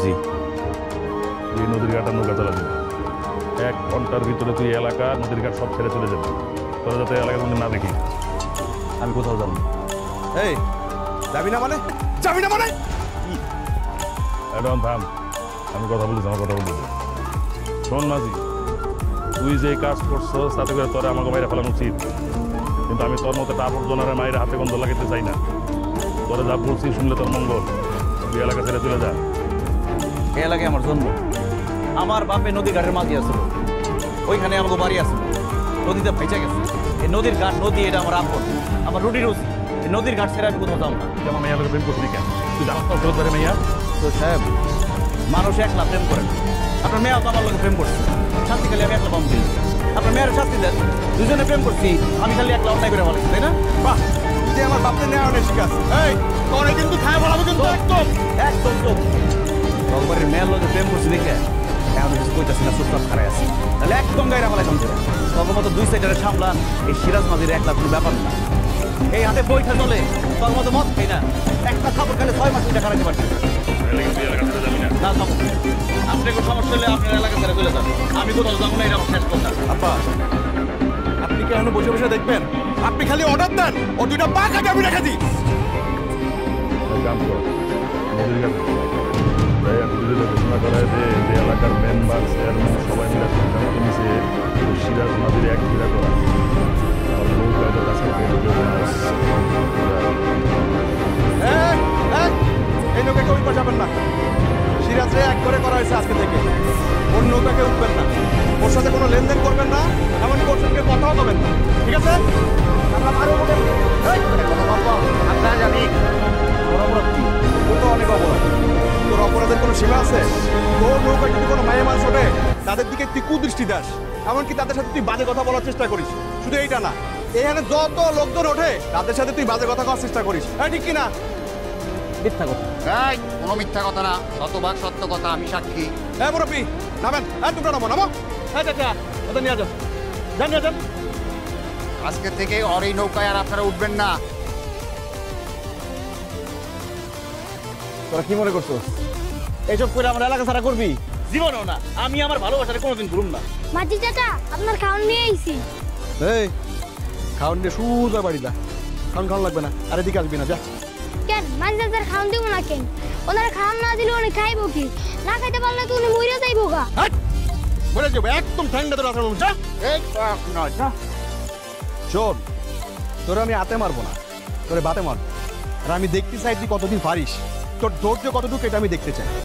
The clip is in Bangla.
জি। তুই নদীর ঘাটে নৌকা চালাবি না। 1 ঘন্টার ভিতরে তুই এলাকা নদীর ঘাট সব ছেড়ে চলে যাবি, তোরা যাতে এলাকার মধ্যে না দেখি। আমি কোথাও যাবো না। এই যাবি না মানে? যাবি না মানে? এখন থাম, আমি কথা বলতেছি, আমার কথা বলতে দে। শোন মাঝি, তুই যে কাজ করছস তাতে করে তোরা আমাকে বাইরে ফেলানো উচিত, কিন্তু আমি তোর মতো একটা আবর্জনার মায়ের হাতে গন্ধ লাগাতে চাই না। তোরা যা বলছি শুনলে তোর মঙ্গল, তুই এলাকা ছেড়ে চলে যা। এই এলাকায় আমার জন্ম। আমার বাপে নদী ঘাটের মাঝি আসলো, ওইখানে আমাকে বাড়ি আসলো, নদীতে ভেসে গেছে। এই নদীর ঘাট নদী এটা আমার আপন, আমার রুটির রুচি। এই নদীর ঘাট ছেড়ে আমি কোথাও যাবো না। তুই আমার মেয়ের লোক প্রেম করছিলি কেন? তুই জানাস তোর ফেরত ধরে মেয়া? তো সাহেব, মানুষ একলা প্রেম করে না। আপনার মেয়েও তো আমার লোক প্রেম করছে, শাস্তি খালি আমি একলা পাম দিই। আপনার মেয়ের শাস্তি দেন, দুজনে প্রেম করছি, আমি খালি একলা অন্যায় করে বলেছি, তাই না? বাহ, তুই আমার বাপকে নেওয়া অনেক শিকাস। এই তোরে কিন্তু খায় বলাবো কিন্তু একদম একদম চোখ রংবাড়ির মেয়ের লোকে প্রেম করছি দেখে এখন কিছু কইতাছি না, চুপচাপ খারাই আছি। তাহলে একদম গাইরা ফেলাই কম করে তখন মতো 2 সাইডারে সামলান। এই সিরাজ মাঝির একলা কোনো ব্যাপার না। এই হাতে বইটা চলে, তোর মতো মত খাই না। একটা খাবার খেলে 6 মাস এটা খারাইতে পারছি তুই এলাকা ছেড়ে যাবি না। না। যাবো আপনি কোনো সমস্যা হলে আপনার এলাকা ছেড়ে চলে যান, আমি কোথাও যাবো না, এটা আমার শেষ কথা। আব্বা, আপনি কি এখন বসে বসে দেখবেন? আপনি খালি অর্ডার দেন, ও 2টা পা কাটে আমি রেখে দিই। এক কাম কর, নদীর ঘাটে যাই আর দুজনে ঘোষণা করায় যে এলাকার মেম্বার চেয়ারম্যান সবাই মিলে সিদ্ধান্ত নিছে সিরাজ মাঝির এক ঘিরা করা। আর নৌকা ওদের কাছে থেকে ঢুকে এই নৌকাকে ওই পাশে যাবেন না। সিরাজরে এক করে করা হয়েছে আজকে থেকে। ওর নৌকাকে উঠবেন না, ওর সাথে কোনো লেনদেন করবেন না, এমনকি ওর সঙ্গে কথাও বলবেন না, ঠিক আছে? আমরা আরো আপনারা জানি ওর অপরাধ কি? ও তো অনেক অপরাধ। তোর অপরাধের কোনো সীমা আছে? তোর নৌকায় যদি কোনো মায়ে মানুষ ওঠে তাদের দিকে তুই কুদৃষ্টি দাস, এমনকি তাদের সাথে তুই বাজে কথা বলার চেষ্টা করিস। শুধু এইটা না, এখানে যত লোকজন ওঠে তাদের সাথে তুই বাজে কথা করার চেষ্টা করিস, হ্যাঁ ঠিক কিনা? মিথ্যা কথা। এই কোনো মিথ্যা কথা না, শতভাগ সত্য কথা, আমি সাক্ষী। হ্যাঁ মুরব্বী, নামেন। হ্যাঁ তোমরা নামো, নামো। হ্যাঁ চাচা, ওদের নিয়ে যান, যান নিয়ে যান। আজকে থেকে ওর এই নৌকায় আর আপনারা উঠবেন না। তোরা কি মনে করছো এইসব করে আমার এলাকা ছাড়া করবি? জীবনও না। আমি আমার ভালোবাসারে কোনোদিন ভুলুম না। মাঝি চাচা, আপনার খাওয়ান নিয়ে আইছি। এই খাওয়ান দিয়ে সুন্দর বাড়িটা, খাওয়ান খাওয়ান লাগবে না, আর এদিকে আসবি না, যা। কেন মাঝি চাচার খাওয়ান দিব না কেন? ওনার খাওয়ান না দিলে উনি খাইবো কি? না খাইতে পারলে তো উনি মইরা যাইবো গা। বলে যাবো একদম ঠান্ডা তোর আসলে, যা। এই নয়, যা। শোন, তোরে আমি হাতে মারবো না, তোরে বাতে মারবো। আর আমি দেখতে চাই তুই কতদিন পারিস, তোর ধৈর্য কতটুকু এটা আমি দেখতে চাই।